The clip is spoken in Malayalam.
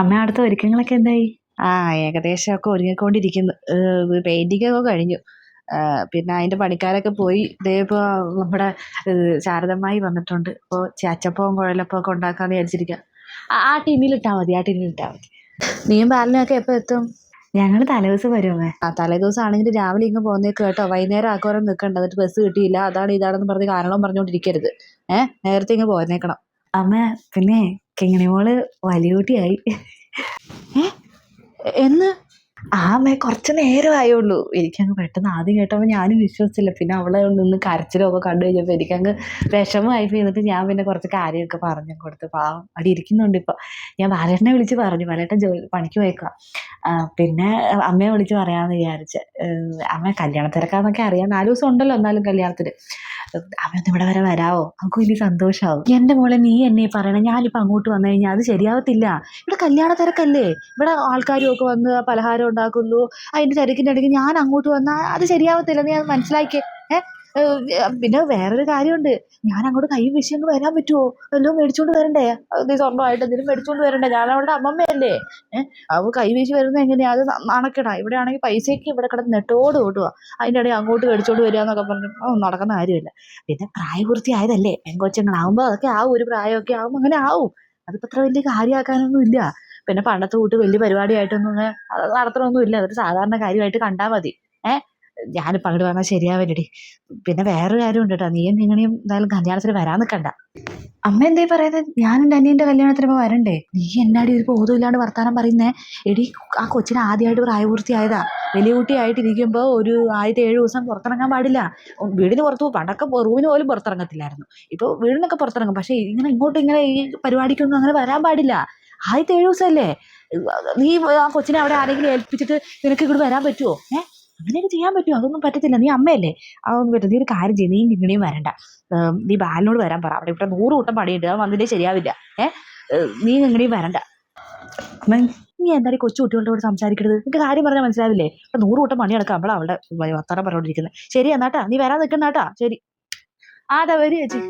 അമ്മ അടുത്ത ഒരുക്കങ്ങളൊക്കെ എന്തായി? ആ ഏകദേശമൊക്കെ ഒരുങ്ങിക്കൊണ്ടിരിക്കുന്നു. പെയിന്റിംഗ് ഒക്കെ കഴിഞ്ഞു. പിന്നെ അതിന്റെ പണിക്കാരൊക്കെ പോയി. ദേ ഇപ്പോൾ നമ്മുടെ ശാരദമ്മായി വന്നിട്ടുണ്ട്. ഇപ്പോൾ ചച്ചപ്പവും കുഴലപ്പവും ഒക്കെ ഉണ്ടാക്കാന്ന് വിചാരിച്ചിരിക്കുക. ആ ടീമിലിട്ടാൽ മതി, ആ ടീമിലിട്ടാൽ മതി. നീയും ബാലിനൊക്കെ എപ്പോൾ എത്തും? ഞങ്ങൾ തലേദിവസം വരുമേ. തലേദിവസം ആണെങ്കിൽ രാവിലെ ഇങ്ങ് പോന്നേക്ക് കേട്ടോ. വൈകുന്നേരം ആക്കോരം നിൽക്കണ്ട. എന്നിട്ട് ബസ് കിട്ടിയില്ല, അതാണ് ഇതാണെന്ന് പറഞ്ഞ് കാരണവും പറഞ്ഞുകൊണ്ടിരിക്കരുത്. നേരത്തെ ഇങ്ങ് പോന്നേക്കണം. അമ്മ പിന്നെ കിങ്ങിണി മോള് വലിയ കുട്ടിയായി. എന്ന്? അമ്മ കുറച്ച് നേരമായുള്ളൂ. എനിക്കങ്ങ് പെട്ടെന്ന് ആദ്യം കേട്ടപ്പോൾ ഞാനും വിശ്വസിച്ചില്ല. പിന്നെ അവളെ നിന്ന് കരച്ചിലൊക്കെ കണ്ടു കഴിഞ്ഞപ്പോൾ എനിക്കങ്ങ് വിഷമമായി. എന്നിട്ട് ഞാൻ പിന്നെ കുറച്ച് കാര്യമൊക്കെ പറഞ്ഞു കൊടുത്ത് പാവം അവിടെ ഇരിക്കുന്നുണ്ട്. ഇപ്പം ഞാൻ ബാലേട്ടനെ വിളിച്ച് പറഞ്ഞു. ബാലേട്ടൻ പണിക്ക് പോയേക്കാം. പിന്നെ അമ്മയെ വിളിച്ച് പറയാമെന്ന് വിചാരിച്ച്. അമ്മ കല്യാണ തിരക്കാന്നൊക്കെ അറിയാം. 4 ദിവസം ഉണ്ടല്ലോ എന്നാലും കല്യാണത്തിന്. അമ്മയൊന്ന് ഇവിടെ വരെ വരാവോ? നമുക്ക് വലിയ സന്തോഷമാവും. എൻ്റെ മോളെ, നീ എന്നെ പറയണേ. ഞാനിപ്പോൾ അങ്ങോട്ട് വന്നു കഴിഞ്ഞാൽ അത് ശരിയാവത്തില്ല. ഇവിടെ കല്യാണ തിരക്കല്ലേ. ഇവിടെ ആൾക്കാരും ഒക്കെ വന്ന് പലഹാരം ഉണ്ടാക്കുന്നു. അതിൻ്റെ തിരക്കിൻ്റെ ഇടയ്ക്ക് ഞാൻ അങ്ങോട്ട് വന്നാൽ അത് ശരിയാവത്തില്ല. നീ അത് മനസ്സിലാക്കിയേ. പിന്നെ വേറൊരു കാര്യമുണ്ട്. ഞാൻ അങ്ങോട്ട് കൈ വീശിയങ്ങ് വരാൻ പറ്റുമോ? വല്ലതും മേടിച്ചുകൊണ്ട് വരണ്ടേ? നീ സ്വർണ്ണമായിട്ട് എന്തെങ്കിലും മേടിച്ചുകൊണ്ട് വരണ്ടേ? ഞാൻ അവളുടെ അമ്മമ്മയല്ലേ. അവൾ കൈ വീശി വരുന്നത് എങ്ങനെയാ? അത് നാണക്കേടാ. ഇവിടെ ആണെങ്കിൽ പൈസയ്ക്ക് ഇവിടെ കിടന്ന് നെട്ടോട് ഓടുക. അതിൻ്റെ ഇടയിൽ അങ്ങോട്ട് മേടിച്ചോണ്ട് വരിക എന്നൊക്കെ പറഞ്ഞു നടക്കുന്ന കാര്യമില്ല. പിന്നെ പ്രായപൂർത്തിയായതല്ലേ, പെങ്കൊച്ചുങ്ങളാവുമ്പോൾ അതൊക്കെ ആവും. ഒരു പ്രായമൊക്കെ ആവുമ്പോൾ അങ്ങനെ ആവും. അതിപ്പോൾ അത്ര വലിയ കാര്യമാക്കാനൊന്നും ഇല്ല. പിന്നെ പണ്ടത്തെ കൂട്ട് വലിയ പരിപാടിയായിട്ടൊന്നും നടത്തണമൊന്നും ഇല്ല. അതൊരു സാധാരണ കാര്യമായിട്ട് കണ്ടാൽ മതി. ഞാനിപ്പോൾ അങ്ങോട്ട് പറഞ്ഞാൽ ശരിയാവില്ലടി. പിന്നെ വേറൊരു കാര്യമുണ്ട് കേട്ടോ. നീയും നിങ്ങളെയും എന്തായാലും കല്യാണത്തിന് വരാൻ നിൽക്കണ്ട. അമ്മ എന്തേ പറയുന്നത്? ഞാൻ എൻ്റെ അനിയൻ്റെ കല്യാണത്തിന് ഇപ്പോൾ വരണ്ടേ? നീ എന്നാടി ഒരു ബോധമില്ലാണ്ട് വർത്താനം പറയുന്നേ? എടി, ആ കൊച്ചിന് ആദ്യമായിട്ട് പ്രായപൂർത്തിയായതാ. വലിയ കുട്ടിയായിട്ടിരിക്കുമ്പോൾ ഒരു 7 ദിവസം പുറത്തിറങ്ങാൻ പാടില്ല. വീടിന് പുറത്ത് പണ്ടൊക്കെ റൂമിന് പോലും പുറത്തിറങ്ങത്തില്ലായിരുന്നു. ഇപ്പോൾ വീടിനൊക്കെ പുറത്തിറങ്ങും. പക്ഷേ ഇങ്ങനെ ഈ പരിപാടിക്കൊന്നും അങ്ങനെ വരാൻ പാടില്ല. 7 ദിവസമല്ലേ. നീ ആ കൊച്ചിനെ അവിടെ ആരെങ്കിലും ഏൽപ്പിച്ചിട്ട് നിനക്ക് ഇങ്ങോട്ട് വരാൻ പറ്റുമോ? അങ്ങനെയൊക്കെ ചെയ്യാൻ പറ്റുമോ? അതൊന്നും പറ്റത്തില്ല. നീ അമ്മയല്ലേ, അതൊന്നും പറ്റും. നീ ഒരു കാര്യം ചെയ്യും, നീ ഇങ്ങനെയും വരണ്ട. നീ ബാലിനോട് വരാൻ പറ. അവിടെ ഇവിടെ 100 കൂട്ടം പണിയുണ്ട്. അത് വന്നിട്ടേ ശരിയാവില്ല. നീ ഇങ്ങനെയും വരണ്ട. അമ്മ നീ എന്തായാലും കൊച്ചു കുട്ടികളോട് സംസാരിക്കരുത്. നിനക്ക് കാര്യം പറഞ്ഞാൽ മനസ്സിലാവില്ലേ? 100 കൂട്ടം പണി നടക്കാം. അവളുടെ വർത്താനം പറഞ്ഞോണ്ടിരിക്കുന്നത്. ശരി എന്നാട്ടാ, നീ വരാൻ നിൽക്കണ്ടാട്ടാ. ശരി. അതാ വരും ചേച്ചി.